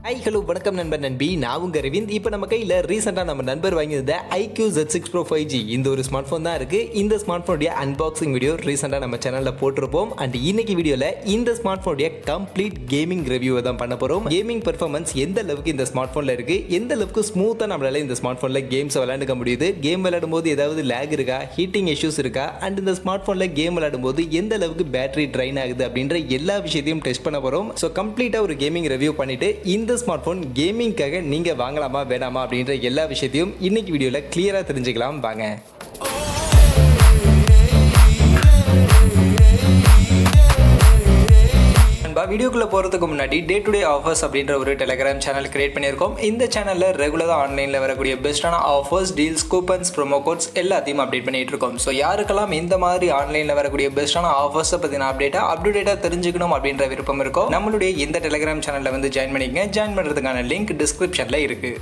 Hi hello வணக்கம் நண்பர் நண்பி நான் உங்க அரவிந்த். இப்போ நம்ம கையில் ரீசெண்டாக நம்ம நண்பர் வாங்கியிருந்த iQoo Z6 Pro 5G இந்த ஒரு ஸ்மார்ட் ஃபோன் தான் இருக்குது. இந்த ஸ்மார்ட் ஃபோனுடைய அன்பாக்சிங் வீடியோ ரீசெண்டாக நம்ம சேனலில் போட்டிருப்போம். அண்ட் இன்னைக்கு வீடியோவில் இந்த ஸ்மார்ட் ஃபோனுடைய கம்ப்ளீட் கேமிங் ரிவ்யூவை தான் பண்ண போகிறோம். கேமிங் பெர்ஃபார்மன்ஸ் எந்த அளவுக்கு இந்த ஸ்மார்ட் ஃபோனில் இருக்குது, எந்த அளவுக்கு ஸ்மூத்தாக நம்மளால இந்த ஸ்மார்ட் ஃபோனில் கேம்ஸ் விளையாண்டுக்க முடியுது, கேம் விளையாடும் போது ஏதாவது லேக் இருக்கா, ஹீட்டிங் இஷ்யூஸ் இருக்கா, அண்ட் இந்த ஸ்மார்ட் ஃபோனில் கேம் விளையாடும் போது எந்த அளவுக்கு பேட்டரி ட்ரைன் ஆகுது அப்படின்ற எல்லா விஷயத்தையும் டெஸ்ட் பண்ண போகிறோம். ஸோ கம்ப்ளீட்டாக ஒரு கேமிங் ரிவ்யூ பண்ணிட்டு இந்த ஸ்மார்ட் ஃபோன் கேமிங்காக நீங்க வாங்கலாமா வேணாமா அப்படின்ற எல்லா விஷயத்தையும் இன்னைக்கு வீடியோல கிளியரா தெரிஞ்சுக்கலாம் வாங்க. வீடியோக்குள்ள போறதுக்கு முன்னாடி டே டு டே ஆஃபர்ஸ் அப்படின்ற ஒரு டெலிகிராம் சேனல் கிரியேட் பண்ணியிருக்கோம். இந்த சேனல்ல ரெகுலரா ஆன்லைன்ல வரக்கூடிய பெஸ்டான offers, deals, coupons, promo quotes எல்லாத்தையும் அப்டேட் பண்ணிட்டு இருக்கோம். ஸோ யாருக்கெல்லாம் இந்த மாதிரி ஆன்லைன்ல வரக்கூடிய பெஸ்டான ஆஃபர்ஸை பத்தின அப்டேட்டா தெரிஞ்சுக்கணும் அப்படின்ற விருப்பம் இருக்கும், நம்மளுடைய இந்த டெலிகிராம் சேனல்ல வந்து ஜாயின் பண்ணிக்கங்க. ஜாயின் பண்றதுக்கான லிங்க் டிஸ்கிரிப்ஷன்ல இருக்கு.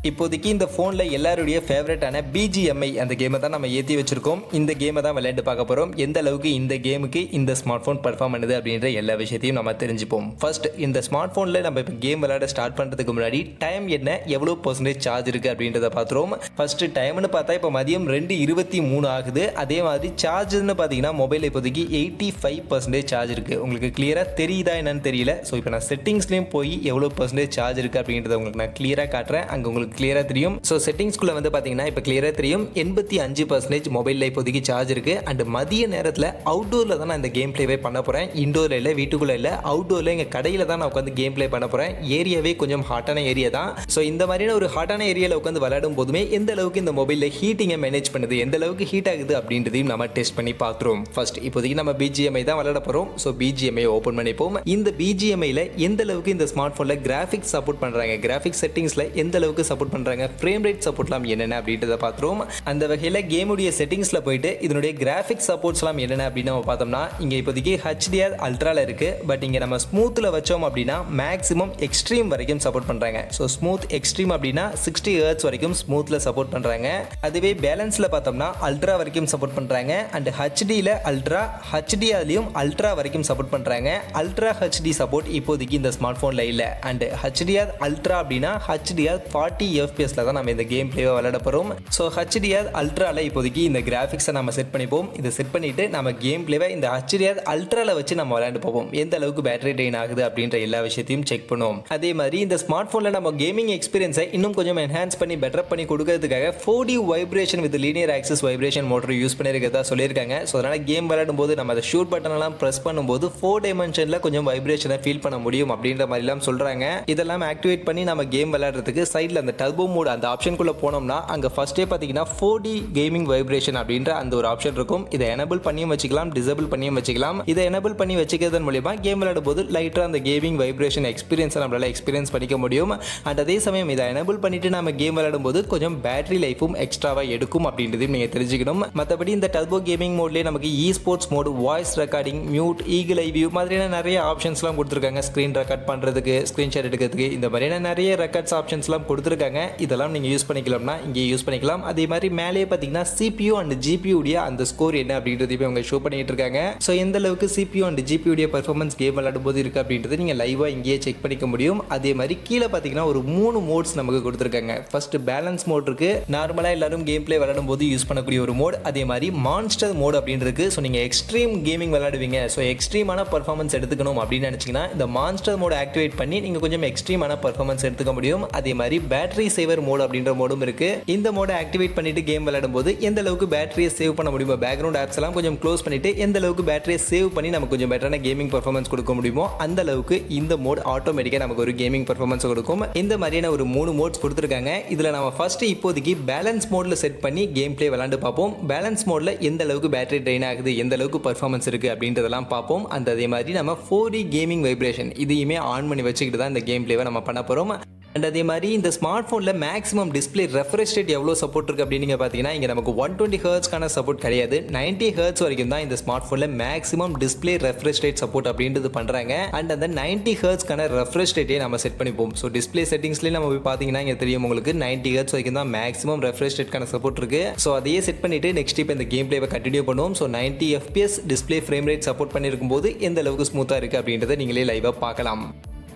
இப்போதைக்கு இந்த ஃபோனில் எல்லாருடைய ஃபேவரட்டான BGMI அந்த கேமை தான் நம்ம ஏற்றி வச்சிருக்கோம். இந்த கேமை தான் விளையாண்டு பார்க்க போகிறோம். எந்த அளவுக்கு இந்த கேமுக்கு இந்த ஸ்மார்ட் ஃபோன் பர்ஃபார்ம் பண்ணுது அப்படின்ற எல்லா விஷயத்தையும் நம்ம தெரிஞ்சுப்போம். ஃபர்ஸ்ட் இந்த ஸ்மார்ட் ஃபோனில் நம்ம இப்போ கேம் விளையாட ஸ்டார்ட் பண்ணுறதுக்கு முன்னாடி டைம் என்ன, எவ்வளோ % சார்ஜ் இருக்குது அப்படின்றத பார்த்துருவோம். ஃபர்ஸ்ட் டைம்னு பார்த்தா இப்போ மதியம் 2:23 ஆகுது. அதே மாதிரி சார்ஜ்னு பார்த்தீங்கன்னா மொபைல் இப்போதைக்கு 85% சார்ஜ் இருக்குது. உங்களுக்கு கிளியராக தெரியுதா என்னன்னு தெரியல. ஸோ இப்போ நான் செட்டிங்ஸ்லேயும் போய் எவ்வளோ % சார்ஜ் இருக்குது அப்படின்றத உங்களுக்கு நான் கிளியராக காட்டுறேன். அங்கே உங்களுக்கு கிளியரா தெரியும். ஸோ செட்டிங்ஸ்குள்ள வந்து பார்த்தீங்கன்னா இப்போ கிளியரா தெரியும் 85% மொபைலில் இப்போதைக்கு சார்ஜ் இருக்கு. அண்ட் மதிய நேரத்தில் அவுட்டோரில் தான் நான் இந்த கேம் பிளேவே பண்ண போகிறேன். இண்டோரில் இல்லை, வீட்டுக்குள்ளே இல்லை, அவுட்டோரில் எங்கள் கடையில் தான் நான் உட்காந்து கேம் பிளே பண்ண போகிறேன். ஏரியாவே கொஞ்சம் ஹாட்டான ஏரியா தான். ஸோ இந்த மாதிரியான ஒரு ஹாட்டான ஏரியாவில் உட்காந்து விளையாடும் போதுமே எந்த அளவுக்கு இந்த மொபைலில் ஹீட்டிங்கை மேனேஜ் பண்ணுது, எந்த அளவுக்கு ஹீட் ஆகுது அப்படின்றதையும் நம்ம டெஸ்ட் பண்ணி பார்த்துருவோம். ஃபர்ஸ்ட் இப்போதைக்கு நம்ம BGMI தான் விளையாட போகிறோம். ஸோ BGMI ஓப்பன் பண்ணிப்போம். இந்த BGMIயில் எந்த அளவுக்கு இந்த ஸ்மார்ட் ஃபோனில் கிராஃபிக்ஸ் சப்போர்ட் பண்ணுறாங்க, கிராஃபிக்ஸ் செட்டிங்ஸில் எந்த அளவுக்கு சப்போர்ட் பண்றாங்க, ஃப்ரேம் ரேட் சப்போர்ட்லாம் என்னென்ன அப்படின்றத பார்த்துருவோம். அந்த வகையில் கேமுடைய செட்டிங்ஸ்ல போயிட்டு இதனுடைய கிராஃபிக்ஸ் சப்போர்ட்ஸ்லாம் என்னென்ன அப்படின்னு நம்ம பார்த்தோம்னா இங்கே இப்போதைக்கு HDR அல்ட்ரால இருக்கு. பட் இங்கே நம்ம ஸ்மூத்தில் வச்சோம் அப்படின்னா மேக்ஸிமம் எக்ஸ்ட்ரீம் வரைக்கும் சப்போர்ட் பண்றாங்க. ஸோ ஸ்மூத் எக்ஸ்ட்ரீம் அப்படின்னா 60 Hz வரைக்கும் ஸ்மூத்ல சப்போர்ட் பண்றாங்க. அதுவே பேலன்ஸ்ல பார்த்தோம்னா அல்ட்ரா வரைக்கும் சப்போர்ட் பண்றாங்க. அண்ட் HDல அல்ட்ரா, HDRலையும் அல்ட்ரா வரைக்கும் சப்போர்ட் பண்றாங்க. அல்ட்ரா HD சப்போர்ட் இப்போதைக்கு இந்த ஸ்மார்ட் போன்ல இல்ல. அண்ட் HDR அல்ட்ரா அப்படின்னா HDR 40 FPS தான் நம்ம இந்த கேம் பிளேவை விளையாட போறோம். ஸோ HDR அல்ட்ரால இப்போதைக்கு இந்த கிராஃபிக்ஸை நம்ம செட் பண்ணிப்போம். இதை செட் பண்ணிட்டு நம்ம கேம் பிளேவை இந்த HDR அல்ட்ரால வச்சு நம்ம விளையாண்டு போவோம். எந்த அளவுக்கு பேட்டரி ட்ரெயின் ஆகுது அப்படின்ற எல்லா விஷயத்தையும் செக் பண்ணுவோம். அதே மாதிரி இந்த ஸ்மார்ட் போன்ல நம்ம கேமிங் எக்ஸ்பீரியன்ஸை இன்னும் கொஞ்சம் என்ஹான்ஸ் பண்ணி பெட்டர் பண்ணி கொடுக்கறதுக்காக 4D vibration with linear axis vibration motor use பண்ணிருக்கிறதா சொல்லியிருக்காங்க. ஸோ அதனால கேம் விளையாடும் போது நம்ம அதை ஷூட் பட்டன் எல்லாம் பிரஸ் பண்ணும்போது 4 டைமென்ஷன்ல கொஞ்சம் வைப்ரேஷனை ஃபீல் பண்ண முடியும் அப்படின்ற மாதிரி எல்லாம் சொல்றாங்க. இதெல்லாம் ஆக்டிவேட் பண்ணி நம்ம கேம் விளையாடுறதுக்கு சைட்ல அந்த டர்போ மோட் அந்த ஆப்ஷனுக்குள்ள போனோம்னா அங்க ஃபர்ஸ்டே பாத்தீங்கன்னா 4D கேமிங் வைப்ரேஷன் அப்படின்ற அந்த ஒரு ஆப்ஷன் இருக்கும். இதை எனேபிள் பண்ணியும் வச்சுக்கலாம், டிசேபிள் பண்ணியும் வச்சுக்கலாம். இதை எனேபிள் பண்ணி வச்சுக்கிறதன் மூலமா கேம் விளையாடும் போது லைட்டா அந்த கேமிங் வைப்ரேஷன் எக்ஸ்பீரியன்ஸ் நம்மளால எக்ஸ்பீரியன்ஸ் பண்ணிக்க முடியும். அண்ட் அதே சமயம் இதை எனேபிள் பண்ணிட்டு நம்ம கேம் விளையாடும் போது கொஞ்சம் பேட்டரி லைஃபும் எக்ஸ்ட்ராவா எடுக்கும் அப்படின்றதையும் நீங்க தெரிஞ்சுக்கணும். மற்றபடி இந்த டர்போ கேமிங் மோட்லயே நமக்கு sports mode, voice recording, mute, eagle eye view மாதிரியான நிறைய ஆப்ஷன்ஸ்லாம் கொடுத்துருக்காங்க. ஸ்கிரீன் ரெக்கார்ட் பண்றதுக்கு, ஸ்கிரீன்ஷாட் எடுக்கிறதுக்கு, இந்த மாதிரியான நிறைய ரெக்கார்ட்ஸ் ஆப்ஷன்ஸ்லாம் கொடுத்துருக்காங்க. இதெல்லாம் நீங்க யூஸ் பண்ணிக்கலாம்னா இங்கே யூஸ் பண்ணிக்கலாம். அதே மாதிரி மேலே பார்த்தீங்கன்னா CPU அண்ட் GPU உடைய அந்த ஸ்கோர் என்ன அப்படின்றதையும் அவங்க ஷோ பண்ணிட்டு இருக்காங்க. ஸோ எந்த அளவுக்கு CPU அண்ட் GPU உடைய பெர்ஃபார்மன்ஸ் கேம் விளையாடும் போது இருக்கு அப்படின்றது நீங்க லைவா இங்கேயே செக் பண்ணிக்க முடியும். அதே மாதிரி கீழே பார்த்தீங்கன்னா ஒரு 3 மோட்ஸ் நமக்கு கொடுத்துருக்காங்க. ஃபர்ஸ்ட் பேலன்ஸ் மோட் இருக்கு, நார்மலா எல்லாரும் கேம் பிளே விளையாடும் போது யூஸ் பண்ணக்கூடிய ஒரு மோட். அதே மாதிரி மான்ஸ்டர் மோட் அப்படின்னு இருக்கு. ஸோ நீங்க எக்ஸ்ட்ரீம் கேமிங் விளையாடுவீங்க, ஸோ எக்ஸ்ட்ரீமான பெர்ஃபார்மன்ஸ் எடுத்துக்கணும் அப்படின்னு நினைச்சீங்கன்னா இந்த மான்ஸ்டர் மோட் ஆக்டிவேட் பண்ணி நீங்க கொஞ்சம் எக்ஸ்ட்ரீமான பெர்ஃபார்மன்ஸ் எடுத்துக்க முடியும். அதே மாதிரி பேட்டரி சேவர் மோட் அப்படின்ற மோடும் இருக்கு. இந்த மோட ஆக்டிவேட் பண்ணிட்டு கேம் விளையாடும் போது எந்த அளவுக்கு பேட்டரியை சேவ் பண்ண முடியுமோ, பேக்ரவுண்ட் ஆப்ஸ் எல்லாம் கொஞ்சம் க்ளோஸ் பண்ணிட்டு எந்த அளவுக்கு பேட்டரியை சேவ் பண்ணி நமக்கு கொஞ்சம் பெட்டரான கேமிங் பெர்ஃபார்மன்ஸ் கொடுக்க முடியுமோ அந்த அளவுக்கு இந்த மோட் ஆட்டோமேட்டிக்கா நமக்கு ஒரு கேமிங் பெர்ஃபார்மன்ஸ் கொடுக்கும். இந்த மாதிரியான ஒரு 3 மோட்ஸ் கொடுத்துருக்காங்க. இதுல நம்ம ஃபர்ஸ்ட் இப்போதைக்கு பேலன்ஸ் மோட்ல செட் பண்ணி கேம் பிளே விளையாண்டு பார்ப்போம். பேலன்ஸ் மோட்ல எந்த அளவுக்கு பேட்டரி ட்ரெயின் ஆகுது, எந்த அளவுக்கு பெர்ஃபார்மன்ஸ் இருக்கு அப்படின்றதெல்லாம் பார்ப்போம். அதே மாதிரி நம்ம 4D கேமிங் வைப்ரேஷன் இதையுமே ஆன் பண்ணி வச்சுக்கிட்டு தான் இந்த கேம் பிளேவை நம்ம பண்ண போறோம். அண்ட் அதே மாதிரி இந்த ஸ்மார்ட் ஃபோனில் மேக்ஸிமம் டிஸ்பிளே ரெஃப்ரெஷ் ரேட் எவ்வளோ சப்போர்ட் இருக்குது அப்படின்னு நீங்கள் பார்த்தீங்கன்னா இங்கே நமக்கு 120 Hzக்கான சப்போர்ட் கிடையாது. 90 Hz வரைக்கும் தான் இந்த ஸ்மார்ட் ஃபோனில் maximum display refresh rate support அப்படின்றது பண்ணுறாங்க. அண்ட் அந்த 90 Hzக்கான ரெஃப்ரெஷ் ரேட்டே நம்ம செட் பண்ணிப்போம். ஸோ டிஸ்பிளே செட்டிங்ஸ்லேயே நம்ம போய் பார்த்தீங்கன்னா இங்கே தெரியும் உங்களுக்கு 90 Hz வரைக்கும் தான் மேக்ஸிமம் ரெஃப்ரெஷ் ரேட்கான சப்போர்ட் இருக்கு. ஸோ அதையே செட் பண்ணிட்டு நெக்ஸ்ட் இப்போ இந்த கேம் பிளேவை கண்டினியூ பண்ணுவோம். So 90 FPS display frame rate support பண்ணியிருக்கும் போது எந்த அளவுக்கு ஸ்மூத்தாக இருக்குது அப்படின்றத நீங்களே லைவாக பார்க்கலாம்.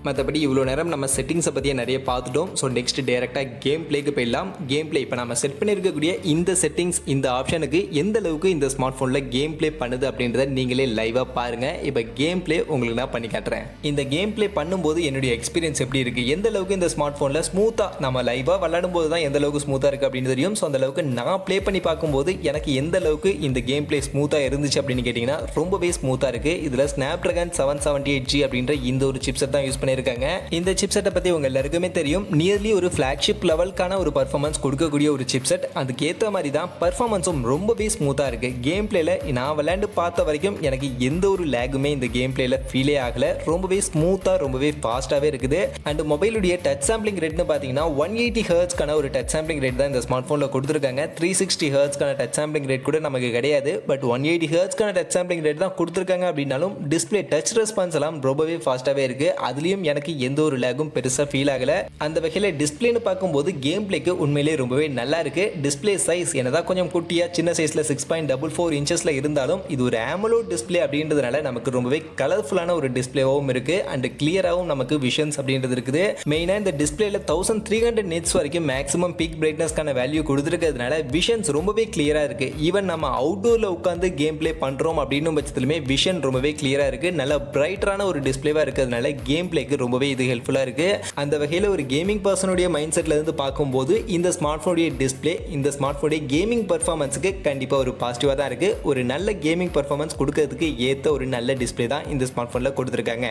மற்றபடி இவ்வளோ நேரம் நம்ம செட்டிங்ஸை பற்றியே நிறைய பார்த்துட்டோம். ஸோ நெக்ஸ்ட் டேரெக்டாக கேம் பிளேக்கு போயிடலாம். கேம் பிளே இப்போ நம்ம செட் பண்ணியிருக்கக்கூடிய இந்த செட்டிங்ஸ், இந்த ஆப்ஷனுக்கு எந்த அளவுக்கு இந்த ஸ்மார்ட் ஃபோனில் கேம் பிளே பண்ணுது அப்படின்றத நீங்களே லைவாக பாருங்கள். இப்போ கேம் பிளே உங்களுக்கு நான் பண்ணி காட்டுறேன். இந்த கேம் பிளே பண்ணும்போது என்னுடைய எக்ஸ்பீரியன்ஸ் எப்படி இருக்குது, எந்த அளவுக்கு இந்த ஸ்மார்ட் ஃபோனில் ஸ்மூத்தாக நம்ம லைவாக விளையாடும் போது தான் எந்த அளவுக்கு ஸ்மூத்தாக இருக்குது அப்படின்னு தெரியும். ஸோ அந்த அளவுக்கு நான் ப்ளே பண்ணி பார்க்கும்போது எனக்கு எந்த அளவுக்கு இந்த கேம் பிளே ஸ்மூத்தாக இருந்துச்சு அப்படின்னு கேட்டிங்கன்னா ரொம்பவே ஸ்மூத்தாக இருக்குது. இதில் Snapdragon 778G அப்படின்ற இந்த ஒரு சிப்செட் தான் யூஸ் பண்ணியிருக்காங்க. இந்த சிப்செட்டை பற்றி உங்கள் எல்லாருக்குமே தெரியும். நியர்லி ஒரு ஃப்ளாக்ஷிப் லெவலுக்கான ஒரு பர்ஃபார்மன்ஸ் கொடுக்கக்கூடிய ஒரு சிப்செட். அதுக்கேற்ற மாதிரி தான் பர்ஃபார்மன்ஸும் ரொம்பவே ஸ்மூத்தாக இருக்குது. கேம் பிளேல நான் விளையாண்டு பார்த்த வரைக்கும் எனக்கு எந்த ஒரு லேகுமே இந்த கேம் பிளேல ஃபீலே ஆகலை. ரொம்பவே ஸ்மூத்தாக ரொம்பவே ஃபாஸ்ட்டாகவே இருக்குது. அண்ட் மொபைலுடைய டச் சாம்பிளிங் ரேட்னு பார்த்தீங்கன்னா 180 ஹெர்ட்ஸ்க்கான ஒரு டச் சாம்பிளிங் ரேட் தான் இந்த ஸ்மார்ட் ஃபோனில் கொடுத்துருக்காங்க. 360 ஹெர்ட்ஸ்க்கான டச் சாம்பிளிங் ரேட் கூட நமக்கு கிடையாது. பட் 180 ஹெர்ட்ஸ்க்கான டச் சாம்பிளிங் ரேட் தான் கொடுத்துருக்காங்க அப்படின்னாலும் டிஸ்பிளே டச் ரெஸ்பான்ஸ் எல்லாம் ரொம்பவே ஃபாஸ்ட்டாகவே இருக்குது. அதுலேயும் எனக்கு எந்த ஒரு லேகும் பெருசாக ஃபீல் ஆகலை. அந்த வகையில் டிஸ்பிளேன்னு பார்க்கும்போது கேம் பிளேக்கு உண்மையிலேயே ரொம்பவே நல்லா இருக்குது. டிஸ்பிளே சைஸ் என்னதான் கொஞ்சம் குட்டியாக சின்ன சைஸில் 6.44 இன்ச்சஸில் இருந்தாலும் இது ஒரு AMOLED டிஸ்பிளே அப்படின்றதுனால நமக்கு ரொம்பவே கலர்ஃபுல்லான ஒரு டிஸ்பிளேவும் இருக்குது. அண்ட் கிளியராகவும் நமக்கு விஷன்ஸ் அப்படின்றது இருக்குது. மெயினாக இந்த டிஸ்பிளேல 1300 நிட்ஸ் வரைக்கும் மேக்ஸிமம் பீக் பிரைட்னஸ்க்கான வேல்யூ கொடுத்துருக்கிறதுனால விஷன்ஸ் ரொம்பவே கிளியராக இருக்குது. ஈவன் நம்ம அவுட்டோரில் உட்காந்து கேம் பிளே பண்ணுறோம் அப்படின்னு பட்சத்துலையுமே விஷன் ரொம்பவே கிளியராக இருக்குது. நல்ல பிரைட்டரான ஒரு டிஸ்பிளேவாக இருக்கிறதுனால கேம் பிளேக்கு ரொம்பவே இது ஹெல்ப்ஃபுல்லாக இருக்குது. அந்த வகையில் ஒரு கேமிங் பர்சனுடைய மைண்ட் செட்டில் இருந்து பார்க்கும்போது இந்த ஸ்மார்ட் ஃபோனுடைய டிஸ்பிளே, இந்த ஸ்மார்ட் ஃபோனுடைய கேமிங் பர்ஃபார்மன்ஸுக்கு கண்டிப்பாக ஒரு பாசிட்டிவாக தான் இருக்குது. ஒரு நல்ல கேமிங் பர்ஃபார்மன்ஸ் கொடுக்கறதுக்கு ஏற்ற ஒரு நல்ல டிஸ்பிளே தான் இந்த ஸ்மார்ட் ஃபோனில் கொடுத்துருக்காங்க.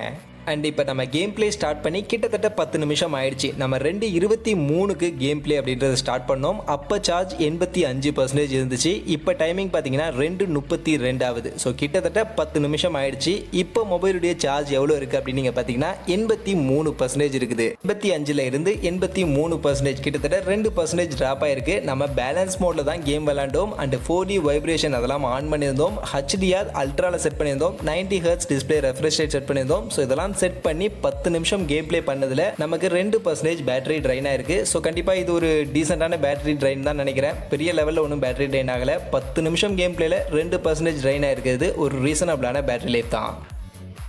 அண்ட் இப்போ நம்ம கேம் பிளே ஸ்டார்ட் பண்ணி கிட்டத்தட்ட 10 நிமிஷம் ஆயிடுச்சு. நம்ம 2:23க்கு கேம் பிளே அப்படின்றத ஸ்டார்ட் பண்ணோம். அப்போ சார்ஜ் 85% இருந்துச்சு. இப்போ டைமிங் பார்த்தீங்கன்னா 2:32 ஆகுது. ஸோ கிட்டத்தட்ட 10 நிமிஷம் ஆயிடுச்சு. இப்போ மொபைலுடைய சார்ஜ் எவ்வளோ இருக்குது அப்படின்னு நீங்கள் பார்த்தீங்கன்னா 83% இருக்குது. 85ல் இருந்து 83%, கிட்டத்தட்ட 2% ட்ராப் ஆயிருக்கு. நம்ம பேலன்ஸ் மோடில் தான் கேம் விளாண்டோம். அண்ட் 4D வைப்ரேஷன் அதெல்லாம் ஆன் பண்ணியிருந்தோம். HDR அல்ட்ராவில் செட் பண்ணியிருந்தோம். 90 hertz display refresh rate set பண்ணியிருந்தோம். ஸோ இதெல்லாம் செட் பண்ணி 10 நிமிஷம் கேம் பிளே பண்ணதுல நமக்கு 2% பேட்டரி ட்ரைன் ஆயிருக்கு. ஸோ கண்டிப்பாக இது ஒரு டீசெண்டான பேட்டரி ட்ரைன் தான் நினைக்கிறேன். பெரிய லெவலில் ஒன்றும் பேட்டரி ட்ரைன் ஆகலை. 10 நிமிஷம் கேம் பிளேல 2% ட்ரைன் ஆயிருக்கிறது ஒரு ரீசனபிளான பேட்டரி லைஃப் தான்.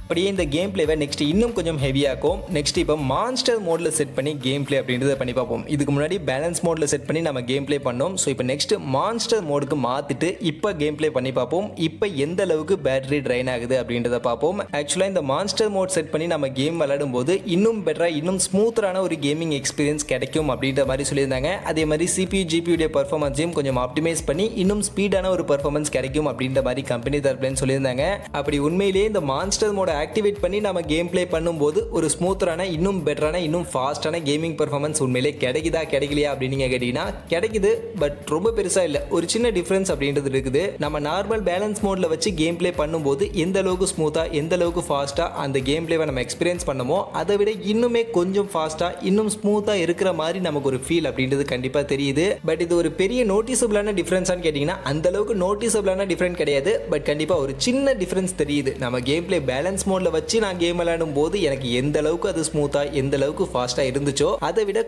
அப்படியே இந்த கேம் பிளேவை நெக்ஸ்ட் இன்னும் கொஞ்சம் ஹெவியாக்கும். நெக்ஸ்ட் இப்போ மான்ஸ்டர் மோடில் செட் பண்ணி கேம் பிளே அப்படின்றத பண்ணி பார்ப்போம். இதுக்கு முன்னாடி பேலன்ஸ் மோடில் செட் பண்ணி நம்ம கேம் பிளே பண்ணோம். ஸோ இப்போ நெக்ஸ்ட் மான்ஸ்டர் மோடுக்கு மாற்றிட்டு இப்போ கேம் பிளே பண்ணி பார்ப்போம். இப்போ எந்த அளவுக்கு பேட்டரி ட்ரைன் ஆகுது அப்படின்றத பார்ப்போம். ஆக்சுவலாக இந்த மான்ஸ்டர் மோட் செட் பண்ணி நம்ம கேம் விளையாடும் போது இன்னும் பெட்டராக இன்னும் ஸ்மூத்தரான ஒரு கேமிங் எக்ஸ்பீரியன்ஸ் கிடைக்கும் அப்படின்ற மாதிரி சொல்லியிருந்தாங்க. அதே மாதிரி CPU GPU பர்ஃபார்மன்ஸையும் கொஞ்சம் ஆப்டிமைஸ் பண்ணி இன்னும் ஸ்பீடான ஒரு பர்ஃபார்மன்ஸ் கிடைக்கும் அப்படின்ற மாதிரி கம்பெனி தரப்புலன்னு சொல்லியிருந்தாங்க. அப்படி உண்மையிலேயே இந்த மான்ஸ்டர் மோட ஆக்டிவேட் பண்ணி நம்ம கேம் பிளே பண்ணும்போது ஒரு ஸ்மூத்தரான இன்னும் பெட்டரான இன்னும் ஃபாஸ்டான கேமிங் பர்ஃபார்மன்ஸ் உண்மையிலே கிடைக்குதா கிடைக்கலையா அப்படின்னு நீங்கள் கேட்டிங்கன்னா கிடைக்குது. பட் ரொம்ப பெருசாக இல்லை, ஒரு சின்ன டிஃப்ரென்ஸ் அப்படின்றது இருக்குது. நம்ம நார்மல் பேலன்ஸ் மோடில் வச்சு கேம் பிளே பண்ணும்போது எந்த அளவுக்கு ஸ்மூத்தாக எந்த அளவுக்கு ஃபாஸ்ட்டாக அந்த கேம் பிளேவை நம்ம எக்ஸ்பீரியன்ஸ் பண்ணமோ அதை விட இன்னுமே கொஞ்சம் ஃபாஸ்ட்டாக இன்னும் ஸ்மூத்தாக இருக்கிற மாதிரி நமக்கு ஒரு ஃபீல் அப்படின்றது கண்டிப்பாக தெரியுது. பட் இது ஒரு பெரிய நோட்டிசபிளான டிஃப்ரென்ஸான்னு கேட்டிங்கன்னா அந்த அளவுக்கு நோட்டிசபிளான டிஃப்ரெண்ட் கிடையாது. பட் கண்டிப்பாக ஒரு சின்ன டிஃப்ரென்ஸ் தெரியுது. நம்ம கேம் பிளே பேலன்ஸ் மோடில் வச்சு நான் கேம் விளையாடும் போது எனக்கு எந்த அளவுக்கு அது ஸ்மூத்தாக எந்த அளவுக்கு ஃபாஸ்ட்டாக இருந்துச்சோ அதை விட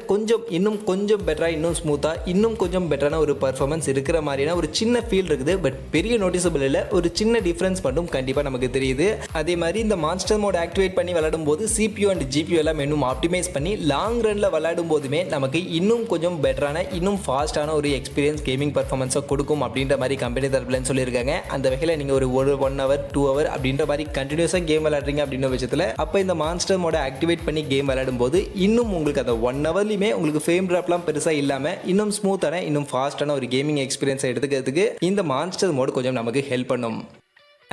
இன்னும் கொஞ்சம் பெட்டராக இன்னும் ஸ்மூத்தாக இன்னும் கொஞ்சம் பெட்டரான ஒரு பர்ஃபார்மன்ஸ் இருக்கிற மாதிரியான ஒரு சின்ன ஃபீல் இருக்குது. பட் பெரிய நோட்டிசபிள் இல்லை, ஒரு சின்ன டிஃப்ரென்ஸ் மட்டும் கண்டிப்பாக நமக்கு தெரியுது. அதே மாதிரி இந்த மான்ஸ்டர் மோட் ஆக்டிவேட் பண்ணி விளையாடும் போது CPU அண்ட் GPU எல்லாம் இன்னும் ஆப்டிமைஸ் பண்ணி லாங் ரன்ல விளையாடும் போதுமே நமக்கு இன்னும் கொஞ்சம் பெட்டரான இன்னும் ஃபாஸ்டான ஒரு எக்ஸ்பீரியன்ஸ் கேமிங் பர்ஃபார்மன்ஸை கொடுக்கும் அப்படின்ற மாதிரி கம்பெனி தரப்புலன்னு சொல்லியிருக்காங்க. அந்த வகையில் நீங்கள் ஒரு 1 hour 2 hour அப்படின்ற மாதிரி கண்டினியூஸாக கேம் விளையாடுறீங்க அப்படின்ற பட்சத்தில் அப்போ இந்த மான்ஸ்டர் மோட ஆக்டிவேட் பண்ணி கேம் விளையாடும் போது இன்னும் உங்களுக்கு அந்த 1 hourலையுமே உங்களுக்கு ஃப்ரேம் ட்ராப்லாம் பெருசாக இல்லாமல் இன்னும் ஸ்மூத்தான இன்னும் ஃபாஸ்டான ஒரு கேமிங் எக்ஸ்பீரியன்ஸை எடுத்துக்கிறதுக்கு இந்த மான்ஸ்டர் மோடு கொஞ்சம் நமக்கு ஹெல்ப் பண்ணும்.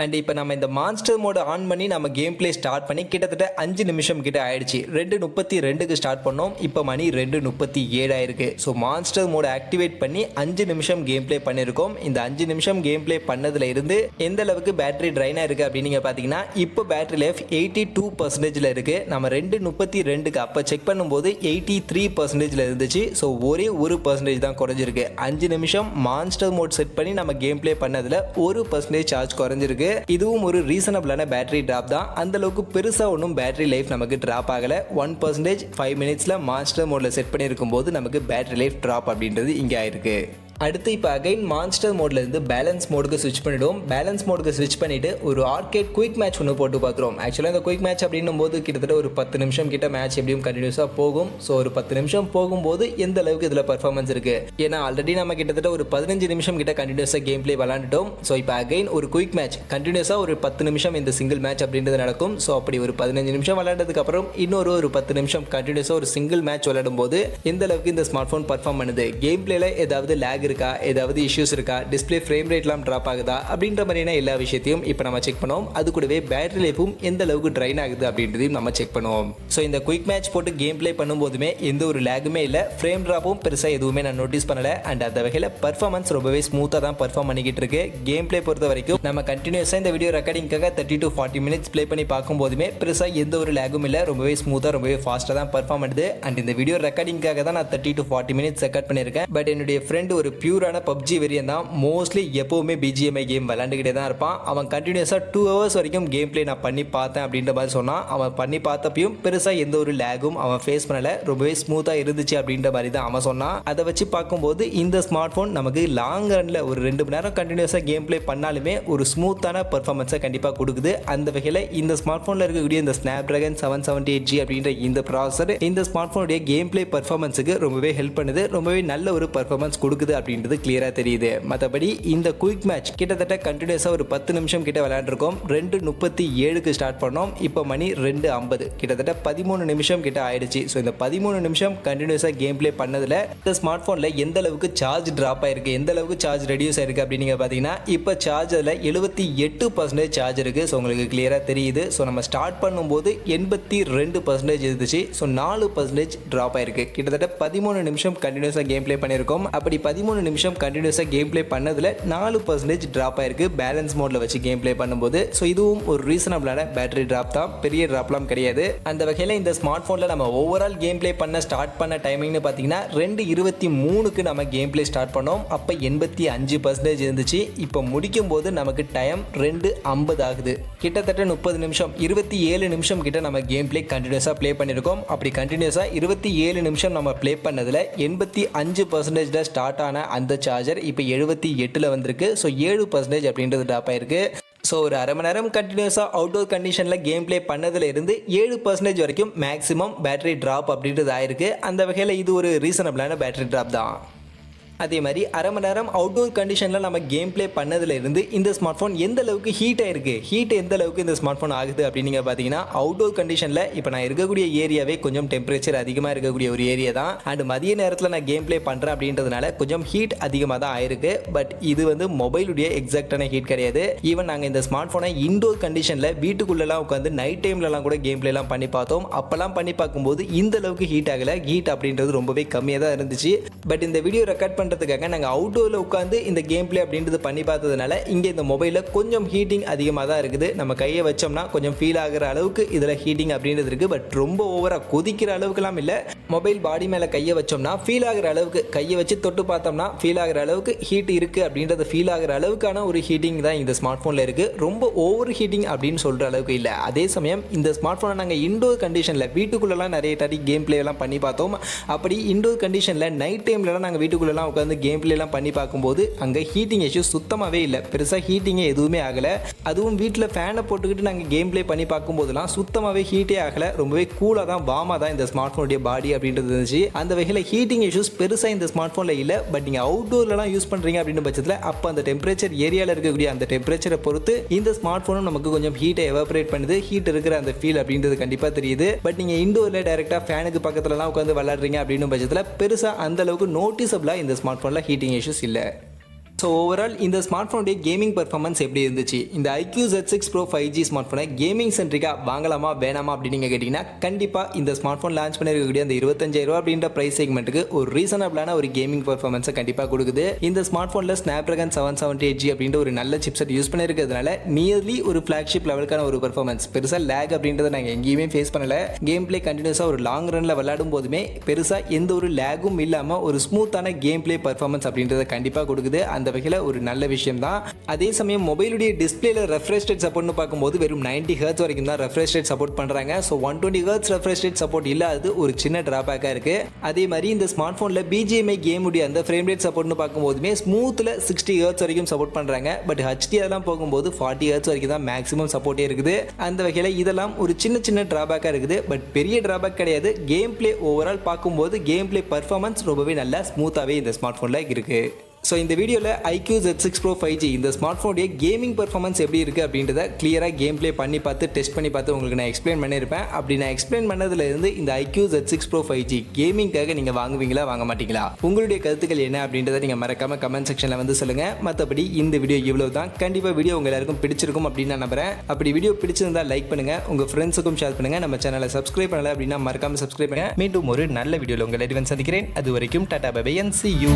அண்ட் இப்போ நம்ம இந்த மான்ஸ்டர் மோடு ஆன் பண்ணி நம்ம கேம் பிளே ஸ்டார்ட் பண்ணி கிட்டத்தட்ட 5 நிமிஷம் கிட்ட ஆயிடுச்சு. 2:32க்கு ஸ்டார்ட் பண்ணோம். இப்போ மணி 2:37 ஆயிருக்கு. ஸோ மான்ஸ்டர் மோடு ஆக்டிவேட் பண்ணி 5 நிமிஷம் கேம் பிளே பண்ணியிருக்கோம். இந்த 5 நிமிஷம் கேம் பிளே பண்ணதுல இருந்து எந்த அளவுக்கு பேட்டரி ட்ரைனாக இருக்குது அப்படின்னு நீங்கள் பார்த்தீங்கன்னா இப்போ பேட்டரி லைஃப் 82%ல் இருக்குது. நம்ம 2:32க்கு அப்போ செக் பண்ணும்போது 83%ல் இருந்துச்சு. ஸோ ஒரே 1% தான் குறைஞ்சிருக்கு. 5 நிமிஷம் மான்ஸ்டர் மோட் செட் பண்ணி நம்ம கேம் பிளே பண்ணதில் 1% சார்ஜ் குறைஞ்சிருக்கு. இதுவும் ஒரு ரீசனபிளான பேட்டரி டிராப் தான். அந்த அளவுக்கு பெருசா ஒன்றும் பேட்டரி லைஃப் நமக்கு டிராப் ஆகல. 1% 5 மினிட்ஸ்ல மாஸ்டர் மோட்ல செட் பண்ணியிருக்கும் போது நமக்கு பேட்டரி லைஃப் டிராப் அப்படின்றது இங்கே ஆயிருக்கு. அடுத்து இப்போ அகைன் மான்ஸ்டர் மோட்ல இருந்து பேலன்ஸ் மோடுக்கு ஸ்விட்ச் பண்ணிடுவோம். பேலன்ஸ் மோடுக்கு ஸ்விட்ச் பண்ணிட்டு ஒரு ஆர்கேட் குயிக் மேட்ச் ஒன்று போட்டு பார்த்துருவோம். ஆக்சுவலாக இந்த குயிக் மேட்ச் அப்படின்னும் போது கிட்டத்தட்ட ஒரு 10 நிமிஷம் கிட்ட மேட்ச் எப்படியும் கண்டினியூஸாக போகும். ஸோ ஒரு 10 நிமிஷம் போகும்போது எந்த அளவுக்கு இதில் பர்ஃபார்மன்ஸ் இருக்கு, ஏன்னா ஆல்ரெடி நம்ம கிட்டத்தட்ட ஒரு 15 நிமிஷம் கிட்ட கண்டினியூஸாக கேம் பிளே விளாண்டுட்டோம். ஸோ இப்போ அகைன் ஒரு குயிக் மேட்ச் கண்டினியூஸாக ஒரு 10 நிமிஷம் இந்த சிங்கிள் மேட்ச் அப்படின்றது நடக்கும். ஸோ அப்படி ஒரு 15 நிமிஷம் விளையாண்டதுக்கு அப்புறம் இன்னொரு 10 நிமிஷம் கண்டினியூஸாக ஒரு சிங்கிள் மேட்ச் விளையாடும் போது எந்த அளவுக்கு இந்த ஸ்மார்ட் ஃபோன் பர்ஃபார்ம் பண்ணுது, கேம் பிளேல ஏதாவது லேக் இருக்கா, ஏதாவது இஷ்யூஸ் இருக்கா, டிஸ்ப்ளே ஃப்ரேம் ரேட்லாம் டிராப் ஆகுதா அப்படின்ற மாதிரியான எல்லா விஷயத்தையும் இப்போ நம்ம செக் பண்ணுவோம். அது கூடவே பேட்டரி லைஃபும் எந்த அளவுக்கு ட்ரைன் ஆகுது அப்படின்றதையும் நம்ம செக் பண்ணுவோம். ஸோ இந்த குயிக் மேட்ச் போட்டு கேம் பிளே பண்ணும்போதுமே எந்த ஒரு லேகுமே இல்லை, ஃப்ரேம் டிராப்பும் பெருசாக எதுவுமே நான் நோட்டீஸ் பண்ணல. அண்ட் அந்த வகையில் பர்ஃபார்மன்ஸ் ரொம்பவே ஸ்மூத்தாக தான் பர்ஃபார்ம் பண்ணிக்கிட்டு இருக்கு. கேம் பிளே பொறுத்த வரைக்கும் நம்ம கண்டினியூஸாக இந்த வீடியோ ரெக்கார்டிங்காக 30 to 40 மினிட்ஸ் ப்ளே பண்ணி பார்க்கும்போதுமே பெருசாக எந்த ஒரு லேகும் இல்லை, ரொம்பவே ஸ்மூத்தாக ரொம்பவே ஃபாஸ்ட்டாக தான் பர்ஃபார்ம் பண்ணுது. அண்ட் இந்த வீடியோ ரெக்கார்டிங்காக தான் நான் 30 to 40 மினிட்ஸ் ரெக்கார்ட் பண்ணியிருக்கேன். பட் என்னுடைய ஃப்ரெண்ட் ஒரு பியூரான பப்ஜி வெறியன் தான், மோஸ்ட்லி எப்போவுமே பிஜிஎம்ஐ கேம் விளையாண்டுக்கிட்டே தான் இருப்பான். அவன் கண்டினியூஸாக 2 hours வரைக்கும் கேம் பிளே நான் பண்ணி பார்த்தேன் அப்படின்ற மாதிரி சொன்னான். அவன் பண்ணி பார்த்தப்பையும் பெருசாக எந்த ஒரு லேகும் அவன் ஃபேஸ் பண்ணல, ரொம்பவே ஸ்மூத்தாக இருந்துச்சு அப்படின்ற மாதிரி தான் அவன் சொன்னான். அதை வச்சு பார்க்கும்போது இந்த ஸ்மார்ட் ஃபோன் நமக்கு லாங் ரன்ல ஒரு 2 மணி நேரம் கண்டினியூஸாக கேம் பிளே பண்ணாலுமே ஒரு ஸ்மூத்தான பர்ஃபார்மன்ஸை கண்டிப்பாக கொடுக்குது. அந்த வகையில் இந்த ஸ்மார்ட் ஃபோனில் இருக்கக்கூடிய இந்த ஸ்னாப்டிராகன் 778G அப்படின்ற இந்த ப்ராசஸர் இந்த ஸ்மார்ட் ஃபோனுடைய கேம் பிளே பர்ஃபார்மன்ஸுக்கு ரொம்பவே ஹெல்ப் பண்ணுது, ரொம்பவே நல்ல ஒரு பர்ஃபார்மன்ஸ் கொடுக்குது அப்படின்றது கிளியராக தெரியுது. மற்றபடி இந்த குயிக் மேட்ச் கிட்டத்தட்ட கண்டினியூஸாக ஒரு 10 நிமிஷம் கிட்ட விளையாண்டுருக்கோம். 2:37க்கு ஸ்டார்ட் பண்ணோம், இப்போ மணி 2:50, கிட்டத்தட்ட 13 நிமிஷம் கிட்ட ஆயிடுச்சு. ஸோ இந்த 13 நிமிஷம் கண்டினியூஸாக கேம் பிளே பண்ணதில் இந்த ஸ்மார்ட் ஃபோனில் எந்த அளவுக்கு சார்ஜ் ட்ராப் ஆயிருக்கு, எந்த அளவுக்கு சார்ஜ் ரெடியூஸ் ஆயிருக்கு அப்படின்னு நீங்கள் பார்த்தீங்கன்னா இப்போ சார்ஜ் அதில் 78% சார்ஜ் இருக்குது. ஸோ உங்களுக்கு கிளியராக தெரியுது. ஸோ நம்ம ஸ்டார்ட் பண்ணும்போது 82% இருந்துச்சு. ஸோ 4% ட்ராப் ஆயிருக்கு. கிட்டத்தட்ட 13 நிமிஷம் கண்டினியூஸாக கேம் பிளே பண்ணியிருக்கோம். அப்படி 13 நிமிஷம் கண்டினியூஸாக கேம் பிளே பண்ணதில் 4% ட்ராப் ஆயிருக்கு பேலன்ஸ் மோட்ல வச்சு கேம் பிளே பண்ணும்போது. ஸோ இதுவும் ஒரு ரீசனபிளான பேட்டரி ட்ராப் தான், பெரிய ட்ராப்லாம் கிடையாது. அந்த வகையில் இந்த ஸ்மார்ட் ஃபோனில் நம்ம ஓவரால் கேம் பிளே ஸ்டார்ட் பண்ண டைமிங்னு பார்த்தீங்கன்னா 2:23க்கு நம்ம கேம் பிளே ஸ்டார்ட் பண்ணோம். அப்போ 85% இருந்துச்சு. இப்போ முடிக்கும் போது நமக்கு டைம் 2:50 ஆகுது. கிட்டத்தட்ட 30 நிமிஷம் 27 நிமிஷம் கிட்ட நம்ம கேம் பிளே கண்டினியூஸாக ப்ளே பண்ணியிருக்கோம். அப்படி கண்டினியூஸாக 27 நிமிஷம் நம்ம ப்ளே பண்ணதில் 85% ஸ்டார்ட் ஆன அந்த சார்ஜர் இப்போ 78ல் வந்திருக்கு. ஸோ 7% அப்படின்றது ட்ராப் ஆயிருக்கு. ஸோ ஒரு அரை மணி நேரம் கண்டினியூஸாக அவுட்டோர் கண்டிஷனில் கேம் பிளே பண்ணதில் இருந்து 7% வரைக்கும் மேக்ஸிமம் பேட்டரி ட்ராப் அப்படின்றது ஆயிருக்கு. அந்த வகையில் இது ஒரு ரீசனபிளான பேட்டரி ட்ராப் தான். அதே மாதிரி அரை மணி நேரம் அவுட்டோர் கண்டிஷனில் நம்ம கேம் பிளே பண்ணதுல இருந்து இந்த ஸ்மார்ட் ஃபோன் எந்த அளவுக்கு ஹீட் ஆயிருக்கு, ஹீட் எந்த அளவுக்கு இந்த ஸ்மார்ட் ஃபோன் ஆகுது அப்படின்னு நீங்கள் பார்த்தீங்கன்னா அவுட்டோர் கண்டிஷனில் இப்போ நான் இருக்கக்கூடிய ஏரியாவே கொஞ்சம் டெம்பரேச்சர் அதிகமாக இருக்கக்கூடிய ஒரு ஏரியா தான். அண்ட் மதிய நேரத்தில் நான் கேம் பிளே பண்ணுறேன் அப்படின்றதுனால கொஞ்சம் ஹீட் அதிகமாக தான் ஆயிருக்கு. பட் இது வந்து மொபைலுடைய எக்ஸாக்டான ஹீட் கிடையாது. ஈவன் நாங்கள் இந்த ஸ்மார்ட் ஃபோனை இன்டோர் கண்டிஷனில் வீட்டுக்குள்ளெல்லாம் உட்காந்து நைட் டைம்லலாம் கூட கேம் பிளேலாம் பண்ணி பார்த்தோம். அப்போல்லாம் பண்ணி பார்க்கும்போது இந்த அளவுக்கு ஹீட் ஆகலை, ஹீட் அப்படின்றது ரொம்பவே கம்மியாக தான் இருந்துச்சு. பட் இந்த வீடியோ ரெக்கார்ட் பண்ணுறதுக்காக நாங்கள் அவுட்டோரில் உட்காந்து இந்த கேம் பிளே அப்படின்றது பண்ணி பார்த்ததுனால இங்கே இந்த மொபைலில் கொஞ்சம் ஹீட்டிங் அதிகமாக தான் இருக்குது. நம்ம கையை வச்சோம்னா கொஞ்சம் ஃபீல் ஆகிற அளவுக்கு இதில் ஹீட்டிங் அப்படின்றது இருக்குது. பட் ரொம்ப ஓவராக கொதிக்கிற அளவுக்குலாம் இல்லை. மொபைல் பாடி மேலே கையை வச்சோம்னா ஃபீல் ஆகிற அளவுக்கு, கையை வச்சு தொட்டு பார்த்தோம்னா ஃபீல் ஆகிற அளவுக்கு ஹீட் இருக்குது அப்படின்றது ஃபீல் ஆகிற அளவுக்கான ஒரு ஹீட்டிங் தான் இந்த ஸ்மார்ட் ஃபோனில் இருக்குது. ரொம்ப ஓவர் ஹீட்டிங் அப்படின்னு சொல்கிற அளவுக்கு இல்லை. அதே சமயம் இந்த ஸ்மார்ட் ஃபோனை நாங்கள் இன்டோர் கண்டிஷனில் வீட்டுக்குள்ளெல்லாம் நிறைய டாடி கேம் பிளேலாம் பண்ணி பார்த்தோம். அப்படி இன்டோர் கண்டிஷனில் நைட் டைம்லலாம் நாங்கள் வீட்டுக்குள்ளெல்லாம் உட்காந்து கேம் பிளேலாம் பண்ணி பார்க்கும்போது அங்கே ஹீட்டிங் இஷ்யூ சுத்தமாகவே இல்லை. பெருசாக ஹீட்டிங்கே எதுவுமே ஆகலை. அதுவும் வீட்டில் ஃபேனை போட்டுக்கிட்டு நாங்கள் கேம் பிளே பண்ணி பார்க்கும்போதுலாம் சுத்தமாகவே ஹீட்டே ஆகலை. ரொம்பவே கூலாக தான் வார்மாக தான் இந்த ஸ்மார்ட் ஃபோனுடைய பாடி அப்படின்றது இருந்துச்சு. அந்த வகையில் ஹீட்டிங் இஷ்யூஸ் பெருசாக இந்த ஸ்மார்ட் ஃபோனில் இல்லை. பட் நீங்கள் அவுட்டோர்லாம் யூஸ் பண்ணுறீங்க அப்படின்ற பட்சத்தில் அப்போ அந்த டெம்பரேச்சர் ஏரியாவில் இருக்கக்கூடிய அந்த டெம்பரேச்சரை பொறுத்து இந்த ஸ்மார்ட் ஃபோனும் நமக்கு கொஞ்சம் ஹீட்டை எவாபரேட் பண்ணுது. ஹீட் இருக்கிற அந்த ஃபீல் அப்படின்றது கண்டிப்பாக தெரியுது. பட் நீங்கள் இண்டோரில் டைரெக்டாக ஃபேனுக்கு பக்கத்துலலாம் உட்காந்து விளையாடுறீங்க அப்படின்னு பட்சத்தில் பெருசாக அந்த அளவுக்கு நோட்டிசபிளாக இந்த ஸ்மார்ட் ஃபோனில் ஹீட்டிங் இஷ்யூஸ் இல்லை. ஸோ ஓவரால் இந்த ஸ்மார்ட் ஃபோனுடைய கேமிங் பர்ஃபார்மன்ஸ் எப்படி இருந்துச்சு? இந்த iQoo Z6 Pro 5G smart ஃபோனை கேமிங் சென்ட்ரிக்காக வாங்கலாமா வேணாமா அப்படின்னு நீங்கள் கேட்டிங்கன்னா கண்டிப்பாக இந்த ஸ்மார்ட் ஃபோன் லான்ச் பண்ணிருக்கக்கூடிய அந்த 25,000 அப்படின்ற ப்ரைஸ் செக்மெண்ட்டுக்கு ஒரு ரீசனபிளான ஒரு கேமிங் பர்ஃபார்மன்ஸை கண்டிப்பாக கொடுக்குது. இந்த ஸ்மார்ட் ஃபோனில் Snapdragon 778G அப்படின்ற ஒரு நல்ல சிப்செட் யூஸ் பண்ணியிருக்கிறதுனால நியர்லி ஒரு ஃப்ளாக்ஷிப் லெவலுக்கான ஒரு பர்ஃபார்மன்ஸ். பெருசாக லேக் அப்படின்றத நாங்கள் எங்கேயுமே ஃபேஸ் பண்ணல. கேம் பிளே கண்டினியூஸாக ஒரு லாங் ரனில் விளையாடும் போதுமே பெருசாக எந்த ஒரு லேகும் இல்லாமல் ஒரு ஸ்மூத்தான கேம் பிளே பர்ஃபார்மன்ஸ் அப்படின்றத கண்டிப்பாக கொடுக்குது. அந்த அந்த வகையில் ஒரு நல்ல விஷயம் தான். அதே சமயம் மொபைலுடைய டிஸ்பிளேல ரெஃப்ரெஷ் ரேட் சப்போர்ட்னு பார்க்கும்போது வெறும் 90 Hz வரைக்கும் தான் ரெஃப்ரெஷ் ரேட் சப்போர்ட் பண்ணுறாங்க. So 120 Hz refresh rate support இல்லாதது ஒரு சின்ன டிராபேக்காக இருக்குது. அதே மாதிரி இந்த ஸ்மார்ட் ஃபோனில் BGMI கேமுடைய அந்த ஃப்ரேம் ரேட் சப்போர்ட்னு பார்க்கும்போதுமே ஸ்மூத்தில் 60 Hz வரைக்கும் சப்போர்ட் பண்ணுறாங்க. பட் HD அதெல்லாம் போகும்போது 40 Hz வரைக்கும் தான் மேக்ஸிமம் சப்போர்ட்டே இருக்குது. அந்த வகையில் இதெல்லாம் ஒரு சின்ன சின்ன டிராபேக்காக இருக்குது. பட் பெரிய டிராபேக் கிடையாது. கேம் பிளே ஓவரால் பார்க்கும்போது கேம் பிளே பர்ஃபார்மன்ஸ் ரொம்பவே நல்லா ஸ்மூத்தாகவே இந்த ஸ்மார்ட் ஃபோனில் இருக்குது. ஸோ இந்த வீடியோவில் iQoo Z6 Pro 5G இந்த ஸ்மார்ட் ஃபோனுடைய கேமிங் பர்ஃபார்மன்ஸ் எப்படி இருக்குது அப்படின்றத கிளியராக கேம் ப்ளே பண்ணி பார்த்து டெஸ்ட் பண்ணி பார்த்து உங்களுக்கு நான் எக்ஸ்பிளைன் பண்ணியிருப்பேன். அப்படி நான் எக்ஸ்பிளைன் பண்ணதுலேருந்து இந்த iQoo Z6 Pro 5G கேமிங்காக நீங்கள் வாங்குவீங்களா வாங்க மாட்டீங்களா, உங்களுடைய கருத்துக்கள் என்ன அப்படின்றத நீங்கள் மறக்காமல் கமெண்ட் செக்ஷனில் வந்து சொல்லுங்கள். மற்றபடி இந்த வீடியோ இவ்வளோ தான். கண்டிப்பாக வீடியோ உங்கள் எல்லாருக்கும் பிடிச்சிருக்கும் அப்படின்னு நான் நம்புறேன். அப்படி வீடியோ பிடிச்சிருந்தால் லைக் பண்ணுங்கள், உங்கள் ஃப்ரெண்ட்ஸுக்கும் ஷேர் பண்ணுங்கள். நம்ம சேனலை சப்ஸ்கிரைப் பண்ணலை அப்படின்னா மறக்காமல் சப்ஸ்கிரைப் பண்ணுங்கள். மீண்டும் ஒரு நல்ல வீடியோவில் உங்கள் எல்லாரையும் சந்திக்கிறேன். அது வரைக்கும் tata bye bye and see you.